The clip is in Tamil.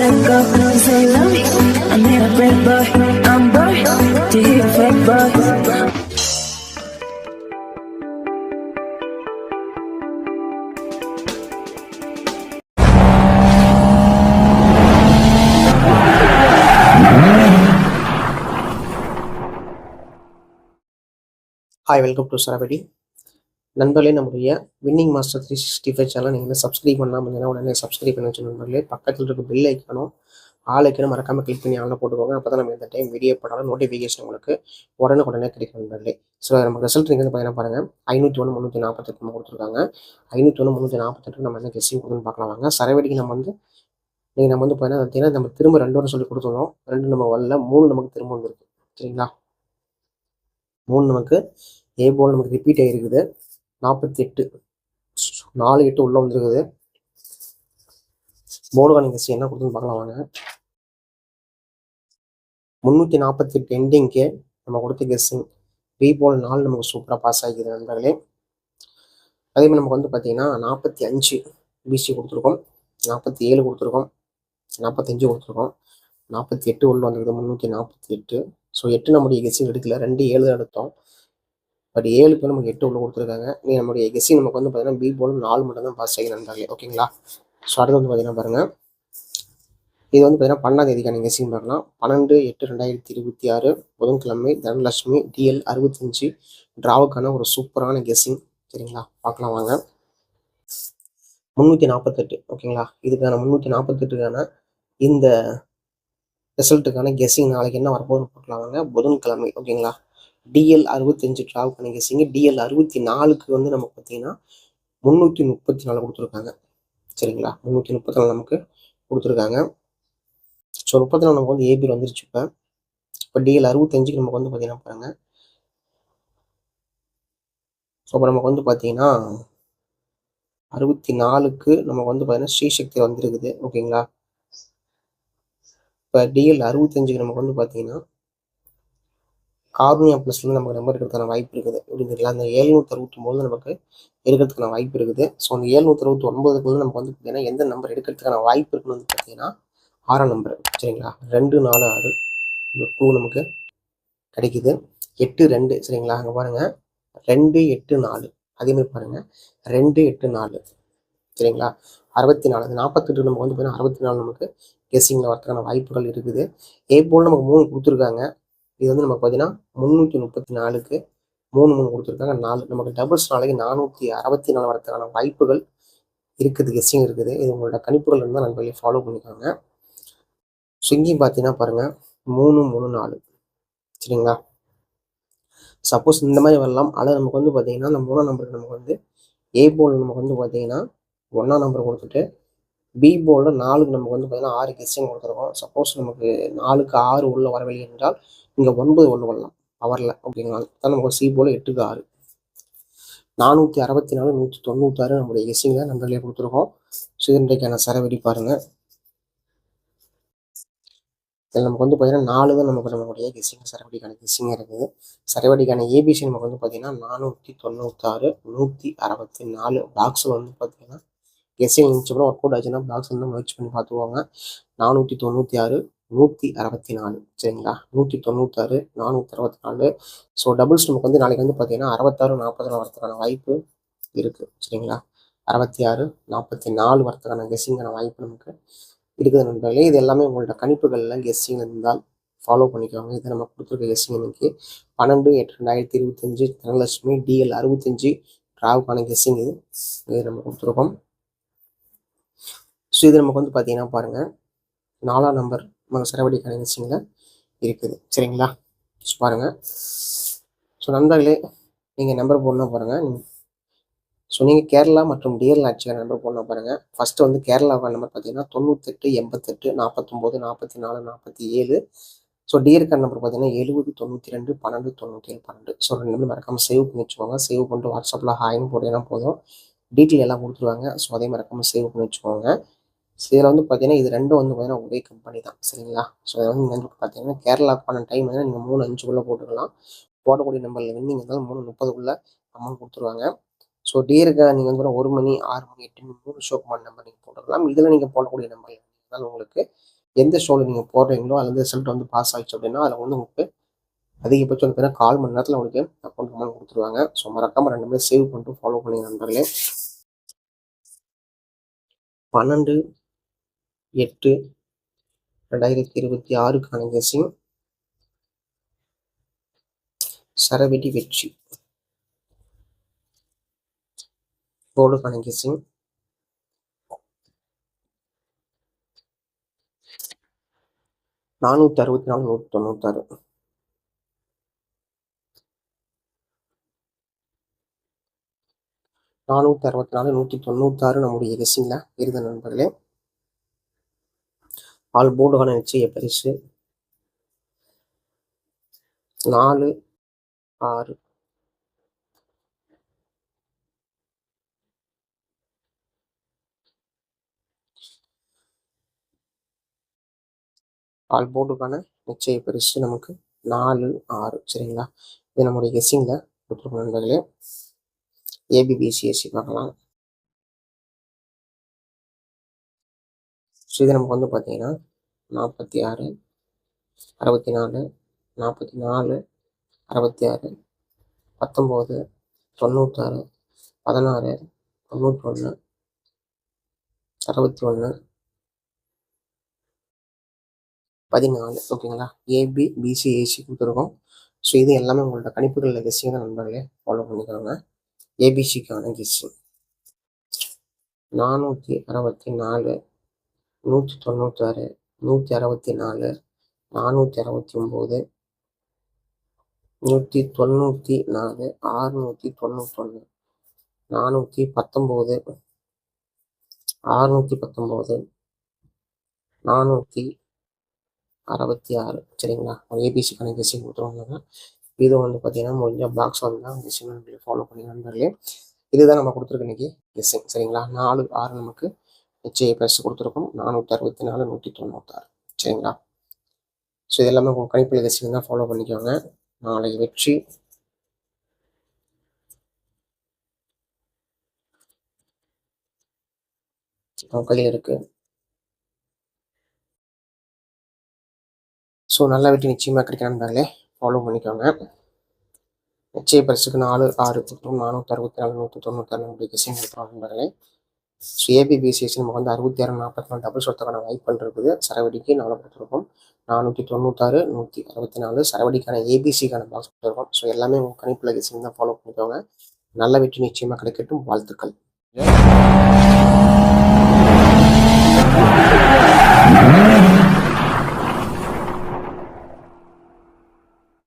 let go, no say love. I need a break, boy. I'm bored to hear a fake boy. Hi, welcome to சரவடி. நண்பர்களே, நம்முடைய வின்னிங் மாஸ்டர் 365 சேனல் நீங்கள் சப்ஸ்கிரைப் பண்ணாமல் இருந்தீங்கன்னா உடனே சப்ஸ்கிரைப் பண்ணி வச்சு நண்பர்களே. பக்கத்தில் இருக்க பெல் ஐக்கானும் ஆல் ஐக்கனும் மறக்காமல் கிளிக் பண்ணி ஆனில் போட்டுக்கோங்க. அப்போ தான் நம்ம இந்த டைம் வீடியோ போட்டாலும் நோட்டிஃபிகேஷன் உங்களுக்கு உடனே கிடைக்கும் நண்பர்களே. ஸோ நமக்கு ரிசல்ட் நீங்கள் வந்து பார்த்தீங்கன்னா பாருங்கள், 501 348 நம்ம கொடுத்துருக்காங்க. 501 348 நம்ம என்ன கெஸ்ஸிங் கொடுத்துன்னு பார்க்கலாம் வாங்க. சரவடிக்கு நம்ம வந்து பார்த்தீங்கன்னா நம்ம திரும்ப 2 வரை சொல்லி கொடுத்துருந்தோம். 2 நம்ம வரல, 3 நமக்கு திரும்ப வந்துருக்கு. சரிங்களா, 3 நமக்கு ஏ போல் நமக்கு ரிப்பீட் ஆகிருக்குது. 48 4 8 உள்ள வந்துருக்குது. போர்டுக்கான கெஸ் என்ன கொடுத்துன்னு பார்க்கலாம் வாங்க. 348 எண்டிங்க்கு நம்ம கொடுத்த கெஸ்ஸிங் பி போல் 4 நமக்கு சூப்பராக பாஸ் ஆகிக்குது நண்பர்களே. அதே மாதிரி நமக்கு வந்து பார்த்தீங்கன்னா 45 பிசி கொடுத்துருக்கோம், 47 கொடுத்துருக்கோம், 45 கொடுத்துருக்கோம், 48 உள்ள வந்துருக்குது 348. ஸோ 8 நம்முடைய கெஸ்ஸிங் எடுக்கல, 2 7 தான் எடுத்தோம். பட் 7க்கு நமக்கு 8 உள்ள கொடுத்துருக்காங்க. நம்மளுடைய கெஸ்ஸிங் நமக்கு வந்து பார்த்தீங்கன்னா பி போல் 4 மட்டும் தான் பாஸ் ஆகி நண்பர்களே. ஓகேங்களா, ஸோ அடுத்து வந்து பார்த்தீங்கன்னா பாருங்கள், இது வந்து பார்த்தீங்கன்னா 12ஆம் தேதிக்கான கெஸ்ஸிங் பார்க்கலாம். 12/8/2026 புதன்கிழமை, தனலட்சுமி, DL 65 டிராவுக்கான ஒரு சூப்பரான கெஸ்ஸிங். சரிங்களா, பார்க்கலாம் வாங்க. 348. ஓகேங்களா, இதுக்கான 348க்கான இந்த ரிசல்ட்டுக்கான கெஸ்ஸிங் நாளைக்கு என்ன வரப்போகுதுன்னு பார்க்கலாம் வாங்க. புதன்கிழமை. ஓகேங்களா, DL 65 டிராவுக்கான கெஸ்ஸிங். DL 64க்கு வந்து நமக்கு பார்த்தீங்கன்னா 334 கொடுத்துருக்காங்க. சரிங்களா, 334 நமக்கு கொடுத்துருக்காங்க. ஸோ 34 நமக்கு வந்து ஏபியில் வந்துருச்சு. இப்போ DL 65க்கு நமக்கு வந்து பார்த்தீங்கன்னா பாருங்க. ஸோ இப்போ நமக்கு வந்து பார்த்தீங்கன்னா 64க்கு நமக்கு வந்து பார்த்தீங்கன்னா ஸ்ரீசக்தி வந்துருக்குது. ஓகேங்களா, இப்போ DL 65க்கு நமக்கு வந்து பார்த்தீங்கன்னா கார்னியா ப்ளஸ்லேருந்து நமக்கு நம்பர் எடுக்கிறதுக்கான வாய்ப்பு இருக்குது. அப்படிங்கிறதுல அந்த 769 நமக்கு எடுக்கிறதுக்கான வாய்ப்பு இருக்குது. ஸோ அந்த 769க்கு வந்து நமக்கு வந்து பார்த்தீங்கன்னா எந்த நம்பர் எடுக்கிறதுக்கான வாய்ப்பு இருக்குன்னு வந்து பார்த்தீங்கன்னா 6ஆம் நம்பர். சரிங்களா, 2 4 6 2 நமக்கு கிடைக்குது. 8 2. சரிங்களா, அங்கே பாருங்கள் 2 8 4. அதேமாதிரி பாருங்கள் 2 8 4. சரிங்களா, 64. அது 48 நமக்கு வந்து பார்த்தீங்கன்னா 64 நமக்கு கெஸ்ஸிங்கில் வரதுக்கான வாய்ப்புகள் இருக்குது. ஏ போல் நமக்கு 3 கொடுத்துருக்காங்க. இது வந்து நமக்கு பார்த்தீங்கன்னா 334க்கு 3 கொடுத்துருக்காங்க. 4 நமக்கு டபுள்ஸ் நாளைக்கு 464 வரதுக்கான வாய்ப்புகள் இருக்குது, கெஸ்ஸிங் இருக்குது. இது உங்களோட கணிப்புகள் இருந்தால் நண்பர்களே ஃபாலோ பண்ணிக்கோங்க. ஸோ இங்கேயும் பார்த்தீங்கன்னா பாருங்கள் 3 3 4. சரிங்களா, சப்போஸ் இந்த மாதிரி வரலாம். ஆனால் நமக்கு வந்து பார்த்தீங்கன்னா அந்த 3ஆம் நம்பருக்கு நமக்கு வந்து ஏ போல் நமக்கு வந்து பார்த்தீங்கன்னா 1ஆம் நம்பர் கொடுத்துட்டு பி போர்டில் 4க்கு நமக்கு வந்து பார்த்தீங்கன்னா 6 கெஸ்ஸிங் கொடுத்துருக்கோம். சப்போஸ் நமக்கு 4க்கு 6 உள்ள வரவில்லை என்றால் இங்கே 9 உள்ள வரலாம் பவரில். ஓகேங்களா, தான் நமக்கு சி போல் 8க்கு 6 464 196 நம்மளுடைய கெஸ்ஸிங்கில் நம்பர்களே கொடுத்துருக்கோம். ஸோ இன்றைக்கான சரவெடி பாருங்கள். இதில் நமக்கு வந்து பார்த்தீங்கன்னா 4 தான் நமக்கு நம்மளுடைய கெஸ்ஸிங் சரவடிக்கான கெஸ்ஸிங் இருக்குது. சரவடிக்கான ஏபிசி நமக்கு வந்து பார்த்தீங்கன்னா 496 164 பாக்ஸில் வந்து பார்த்தீங்கன்னா கெஸ்ஸிங் இருந்துச்சு கூட ஒர்க் அவுட் ஆச்சுன்னா பாக்ஸ் வந்து முயற்சி பண்ணி பார்த்துக்குவாங்க. 496 164. சரிங்களா, 196 464. ஸோ டபுள்ஸ் நமக்கு வந்து நாளைக்கு வந்து பார்த்தீங்கன்னா 66 44 வரதுக்கான வாய்ப்பு இருக்குது. சரிங்களா, 66 44 வரதுக்கான கெஸ்ஸிங்கான வாய்ப்பு நமக்கு இருக்குது நண்பர்களே. இது எல்லாமே உங்களோட கணிப்புகளில் கெஸ்ஸிங் இருந்தால் ஃபாலோ பண்ணிக்கோங்க. இதை நம்ம கொடுத்துருக்க கெஸ்ஸிங் இன்னைக்கு 12/8/2025 தனலட்சுமி DL 65 டிராவுக்கான கெஸ்ஸிங் இது நம்ம கொடுத்துருக்கோம். ஸோ இது நமக்கு வந்து பார்த்தீங்கன்னா பாருங்கள் 4ஆம் நம்பர் நம்ம சரவடிக்கான கெஸ்ஸிங்கில் இருக்குது. சரிங்களா, ஸோ பாருங்கள். ஸோ நண்பர்களே, நீங்கள் நம்பர் போடணும் பாருங்கள். ஸோ நீங்கள் கேரளா மற்றும் டிஎல் ஆட்சியான நம்பர் போடணும் பாருங்கள். ஃபஸ்ட்டு வந்து கேரளாவான நம்பர் பார்த்தீங்கன்னா 98 88 49 44 47. ஸோ டிஎல்கான நம்பர் பார்த்தீங்கன்னா 70 92 12 97 12. ஸோ 2 நம்பர் மறக்காமல் சேவ் பண்ணி வச்சுக்கோங்க. சேவ் பண்ணிட்டு வாட்ஸ்அப்பில் ஹாய்னு போட்டீங்கன்னா போதும், டீட்டெயில் எல்லாம் கொடுத்துருவாங்க. ஸோ அதே மறக்காமல் சேவ் பண்ணி வச்சுக்கோங்க. ஸோ இதில் வந்து பார்த்தீங்கன்னா இது ரெண்டும் வந்து பார்த்தீங்கன்னா ஒரே கம்பெனி தான். சரிங்களா, ஸோ இதை வந்து நீங்கள் பார்த்தீங்கன்னா கேரளாவுக்கான டைம் வந்து நீங்கள் 3 5 போட்டுக்கலாம். போடக்கூடிய நம்பரில் வின்னிங் இருந்தாலும் 3 30 அமௌண்ட் கொடுத்துருவாங்க. ஸோ டியருக்கு நீங்கள் வந்து 1 மணி 6 மணி 8 மணி 3 ஷோக்குமான நம்பர் நீங்கள் போட்டுக்கலாம். இதில் நீங்கள் போடக்கூடிய நம்பர் இருந்தாலும் உங்களுக்கு எந்த ஷோவில் நீங்கள் போடுறீங்களோ அதில் ரிசல்ட் வந்து பாஸ் ஆயிடுச்சு அப்படின்னா அதில் வந்து உங்களுக்கு அதிகபட்சம் வந்து பார்த்தீங்கன்னா 1/4 மணி நேரத்தில் உங்களுக்கு அக்கௌண்ட் அமௌண்ட் கொடுத்துருவாங்க. ஸோ மறக்காமல் 2 பேரும் சேவ் பண்ணிட்டு ஃபாலோ பண்ணுங்க நண்பர்களே. 12/8/2026க்கான கெஸ்ஸிங் சரவெடி வெற்றி. போர்டுக்கான கெஸ்ஸிங் 464 196. 464 196 நம்முடைய கெஸ்ஸிங்கில் இருந்த நண்பர்களே. ஆல் போர்டுக்கான நிச்சய பரிசு 4, 6. ஆல் போர்டுக்கான நிச்சய பரிசு நமக்கு 4, 6 சரிங்களா. இது நம்முடைய கெஸ்ஸிங்கில் கொடுத்துருக்கோம் நண்பர்களே. ஏபிபிசிஎஸ்சி பார்க்கலாம். ஸோ இது நமக்கு வந்து பார்த்தீங்கன்னா 46, 64, 44, 66, 19, 96, 16, 91, 61, 14 ஓகேங்களா. ஏபிபிசிஏசி கொடுத்துருக்கோம். ஸோ இது எல்லாமே உங்களோட கணிப்புகளில் கெஸ்ஸிங் தான் நண்பர்களே, ஃபாலோ பண்ணிக்கோங்க. ஏபிசிக்கான கெஸ்ஸிங் 464, 196, 164, 469, 194, 691, 419, 619, 466 சரிங்களா. ஏபிசி கணக்கு கொடுத்துருவாங்க. இது வந்து பார்த்தீங்கன்னா முடிஞ்ச பாக்ஸ் வந்தால் கெஸ்ஸிங் ஃபாலோ பண்ணி நண்பர்களே. இதுதான் நம்ம கொடுத்துருக்க இன்னைக்கு கெஸ்ஸிங் சரிங்களா. 4, 6 நமக்கு நிச்சய பரிசு கொடுத்துருக்கோம். 464, 196 சரிங்களா. ஸோ இது எல்லாமே உங்கள் கணிப்பில் கெஸ்ஸிங் தான் ஃபாலோ பண்ணிக்கோங்க. நாளை வெற்றி கையில் இருக்கு. ஸோ நல்ல வெற்றி நிச்சயமாக கிடைக்கிறாங்களே, ஃபாலோ பண்ணிக்கோங்க. நிச்சய பரிசுக்கு 4, 6 மற்றும் 464, 196 நம்முடைய கெஸ்ஸிங் கொடுத்துருவோம் நண்பர்களே. ஸோ ஏபிபிசிஎஸ்சி நமக்கு வந்து 66, 44 டபுள் சொத்துக்கான வாய்ப்புகள் இருக்குது. சரவடிக்கு 4 கொடுத்துருக்கோம். 496, 164 சரவடிக்கான ஏபிசிக்கான பாக்ஸ் கொடுத்துருக்கோம். ஸோ எல்லாமே உங்கள் கணிப்பில் கெஸ்ஸிங் தான் ஃபாலோ பண்ணிக்கோங்க. நல்ல வெற்றி நிச்சயமாக கிடைக்கட்டும். வாழ்த்துக்கள்.